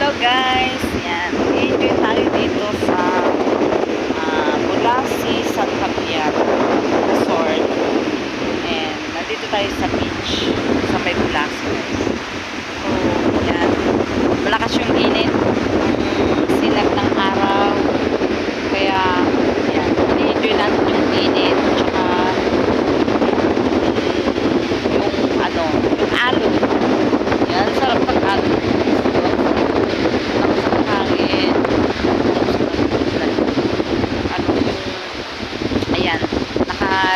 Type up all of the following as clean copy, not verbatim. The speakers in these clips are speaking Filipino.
Hello guys, yan. Enjoy tayo dito sa Bulasi, Santa Piar Resort. And nandito tayo sa beach sa may Bulasi guys. So, yan. Malakas yung init. Sinag ng araw. Kaya, yan. I-enjoy natin yung init. Tsaka, yung alon. Yan, sarap pag-alon.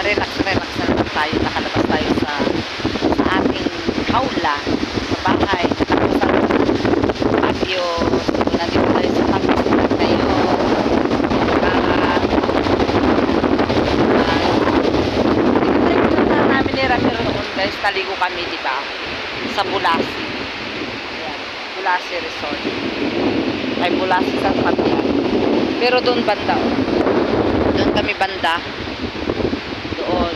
Relax na lang tayo, nakalabas tayo sa ating hawla sa bahay, tapos sa patio. So, nandito tayo sa tapos tayo na namin ni Ramiro noon guys, naligo kami diba sa Bulasi. Ayan, Bulasi Resort ay Bulasi sa Patia, pero doon banda doon kami banda doon.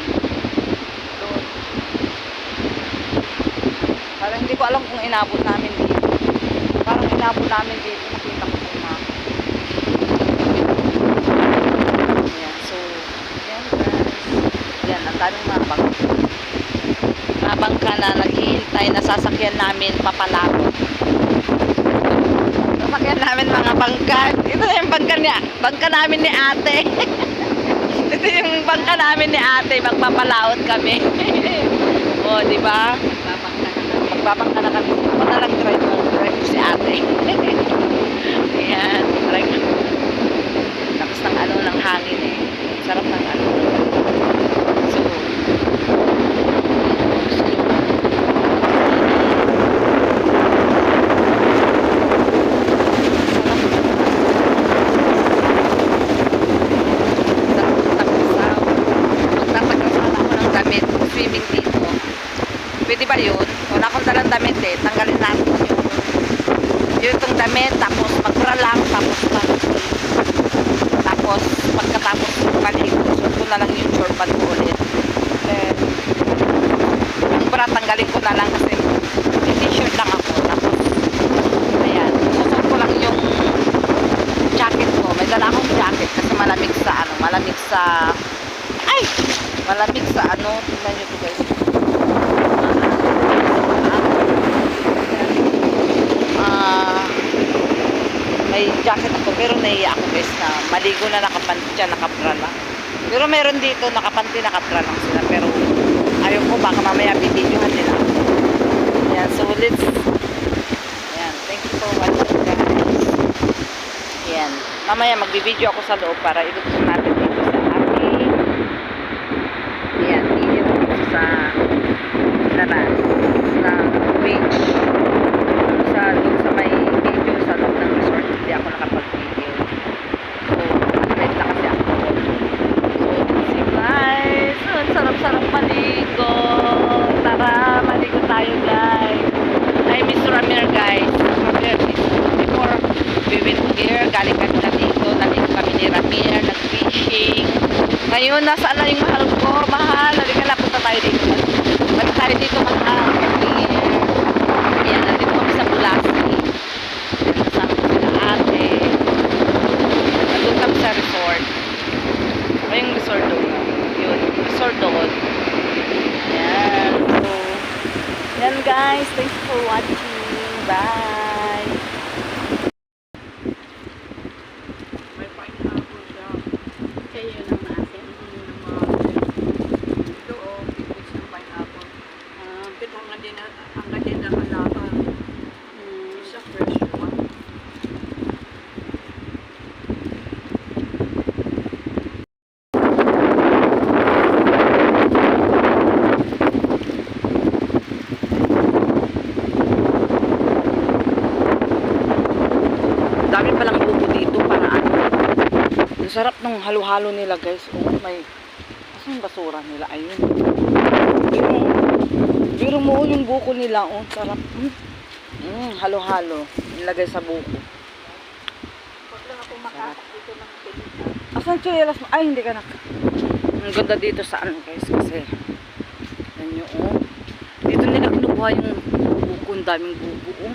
Parang hindi ko alam kung inabot namin dito. Parang inabot namin dito. Nakita ko na. Ayan. So, yan guys. Yan. Ang daming mabang. Mabang ka na naghihintay na sasakyan namin papalapot. Sasakyan namin mga bangkan. Ito na yung bangka namin ni ate. Ito yung bangka namin ni ate, magpapalaot kami. O, di ba? Magbabangka na kami. Ako na lang driver si ate. Ayan, lakas ng ng hangin eh. Sarap ng So, pwede ba yun? Wala akong dalang damit eh. Tanggalin natin yung itong damit, tapos magbra lang, tapos pagkatapos maligo, suot ko na lang yung shortpant ko ulit. Then yung bra, tanggalin ko na lang kasi yung t-shirt lang ako. Tapos ayan, suot ko lang yung jacket ko. May dala akong jacket kasi malamig sa tingnan nyo to guys. May jacket ako pero naiya ako guys na maligo na nakapanty dyan, nakabra lang. Pero meron dito nakapanty, nakabra lang sila, pero ayaw ko baka mamaya bibidyohan nila. Ayan, so let's thank you for watching guys. Ayan, mamaya magbibideo ako sa loob para ilugtong natin dito sa ating dito sa labas ng beach sa may video sa loob ng resort. Hindi ako nakapag-video. So, na kasi ako. So, see guys. Ang sarap-sarap maligo. Tara, maligo tayo guys. Hi, Mr. Ramir guys. Before we went here, galing kami na dito. Naligo kami ni Ramir, nag-fishing. Ngayon, nasaan na yung mahal ko? Mahal. Halika na, punta tayo dito. Punta tayo dito, mahal. Ayan, nandito kami sa Bulasi. Kasama ko sila ate. Nandun kami sa resort. Ano yung resort doon? Yun, resort doon. Ayan. So, yan guys. Thanks for watching. Bye! May pineapple daw. Kaya yun ang natin. Ito o, pipis ng pineapple. Ito ang ganda na halaman. Isa fresh one. Dami palang buko dito para ano. Ang sarap ng halo-halo nila guys. Oh, may asan yung basura nila? Ayun. Pero mo yung buko nila. Oh, sarap. Halo-halo. Nilagay sa buko. Pag lang ako makasak dito ng pinita. Asan chinelas mo? Ay, hindi ka nak. Ang ganda dito sa ano guys kasi. Yan nyo oh. Dito nila kinukuha yung buko. Ang daming buko oh.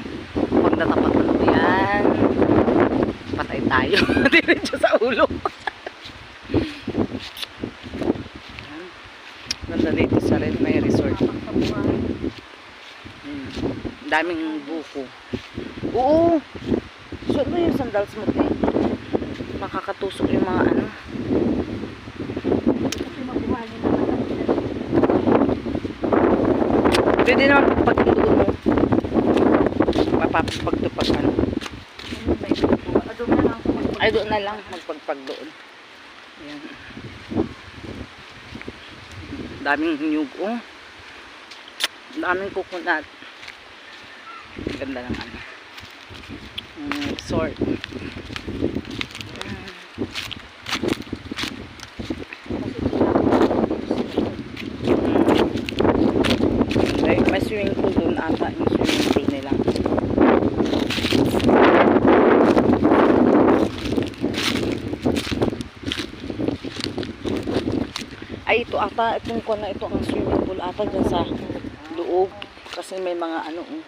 Pag natapat mo yan. Diretso sa ulo. Ganda dito sa rin, may resort. Daming buko. Oo. Suot mo yung sandals mo, te. Makakatusok yung mga ano. Kasi mabuhayin naman. Pwede naman pagpagtuon mo. Mapapagtupag ano. May buko. Doon na lang ako Ay, doon na lang. Magpagpag doon. Ayan. Daming nyug, oh. Daming coconut. Ganda ng ano. Resort. May swimming pool doon ata. Yung swimming pool nila. Ay, ito ata. Itong ko na ito ang swimming pool ata dyan sa loob. Kasi may mga ano, oh.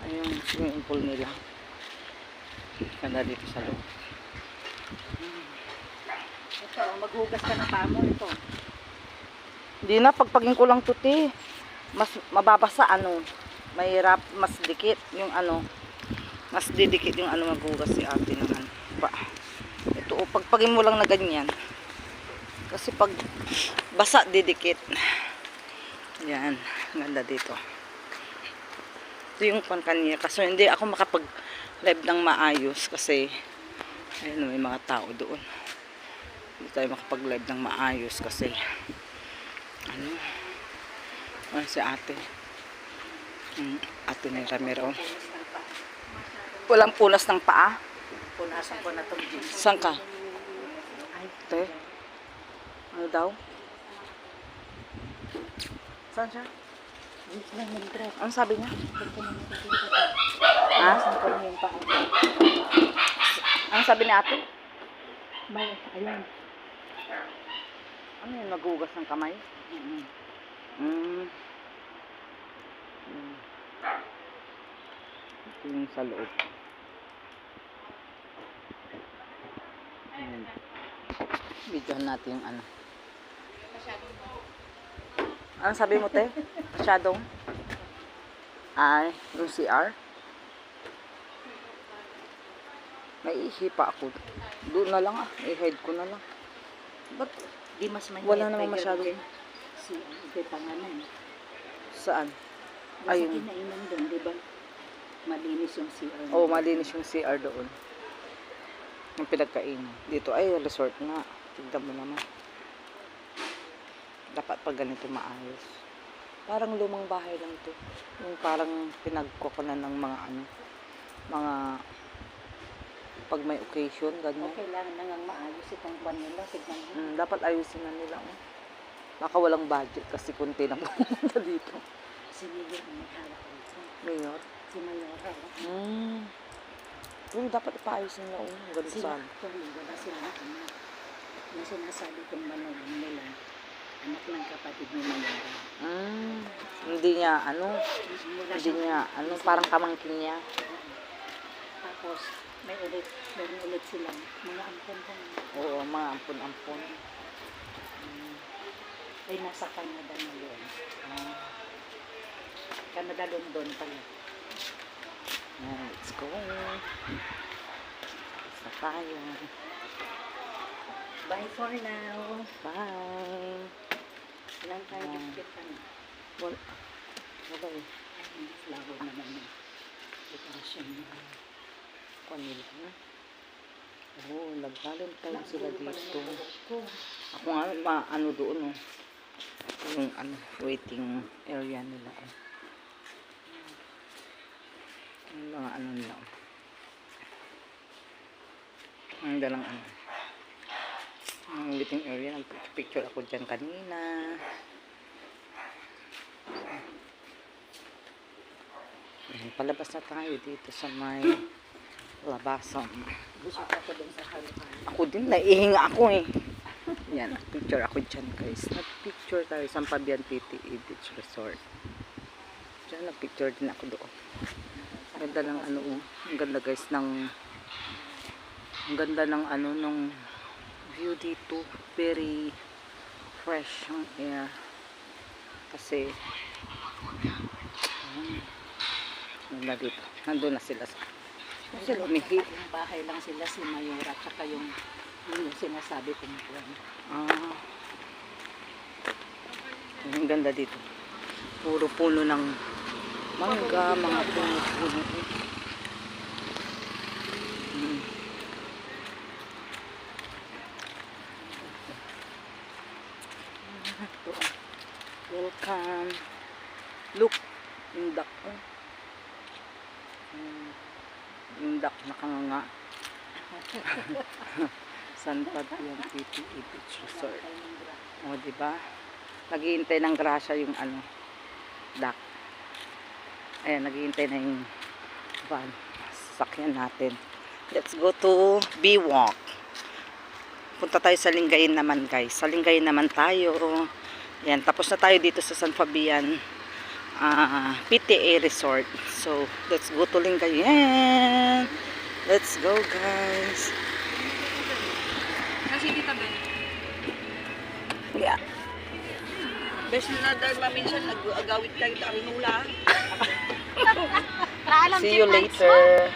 Ayun, swimming pool nila. Ganda dito sa loob. Ito, maghugas ka ng pamo ito. Hindi na, pagpagin ko lang tuti. Mas mababasa, ano. Mahirap, mas dikit yung ano. Mas didikit yung ano maghugas si ate naman. Pa. Ito, oh, pagpagin mo lang na ganyan. Kasi pag basa, didikit. Yan, ganda dito. Ito yung pan kanina. Kaso hindi ako makapag-live ng maayos kasi ayun, may mga tao doon. Hindi tayo makapag-live ng maayos kasi ano si ate. Ate ni Ramiro. Walang punas ng paa. Punasan ko na itong jeans. Saan ka? Ay, Te? Ano daw? Saan siya? jeans lang yung dress. Ano sabi niya? Ha? Punasan ko na yung paa. Ano sabi ni ate? May, ayun. Ano yun? Maghugas ng kamay? Ito yung sa loob. Videohan natin yung ano. Ano sabi mo, te? Masyadong? Ay, yung CR? May ihipa ako. Doon na lang ah. I-hide ko na lang. Ba't Di mas may wala namang masyado? Si Ate Panganan. Saan? Sa Ayun. kinainan doon, di ba? Malinis yung CR. Oo, malinis yung CR doon. Yung pinagkainan. Dito ay resort nga. Tignan mo naman. Dapat pag ganito maayos. Parang lumang bahay lang to. Yung parang pinagkukunan ng mga ano. Mga pag may occasion, ganyan. Okay lang nang maayos itong buwan nila. Tignan mo. Dapat ayusin na nila. Oh. Baka walang budget kasi kunti na pumunta dito. Si Mayor ang nagharap dito. Mayor? Si Mayor harap. Pero dapat ipaayos nila. Oh. Ganun Sila, saan. wala sila na anak. Yung sinasabi kong manood nila, anak ng kapatid ni Mayor. Hindi niya, ano, Wala hindi siyang- niya, ano, parang kamangkin niya. Tapos, meron ulit silang mga ampon kong Oo, mga ampon-ampon. ay nasa Canada na yun. Canada London pala. Let's go. Isa tayo. Bye for now. Bye. Ilang tayo kita na. Wala. Wala eh. Flower naman yung dekorasyon niya. Kanila na. Oo, nag-valentine sila dito. Ako nga, ano doon, oh. Yung, ano, waiting area nila, oh. Yung mga ano nila, oh. Ang dalang, ano. Ang waiting area, nag-picture ako dyan kanina. Palabas na tayo dito sa may labasan. Gusto ko din sa halo-halo. Ako din, naihinga ako eh. Yan, picture ako dyan guys. Nag-picture tayo sa Pabian PTE Beach Resort. Diyan, nag-picture din ako doon. Ganda ng ano, ang ganda guys ng Ang ganda ng ano, nung view dito. Very fresh ang air. Kasi, ganda dito. Nandun na sila sa... Sila umihi. Yung bahay lang sila, si Mayura, tsaka yung sinasabi kong buwan. Ah. Ang ganda dito. Puro puno ng mangga, mga puno-puno. Hmm. Ito. Welcome. Look, yung duck. Oh. Yung duck nakanganga. San Fabian PPE Beach Resort. O, diba? Naghihintay ng grasya yung ano, duck. Ayan, naghihintay na yung van. Sasakyan natin. Let's go to Biwak. Punta tayo sa Lingayen naman, guys. Sa Lingayen naman tayo. Ayan, tapos na tayo dito sa San Fabian PTA Resort. So, let's go to Lingayen. Let's go, guys. Kasi kita Ben. Yeah. Best na dahil maminsan nag-agawit kayo sa Arinula. See you later.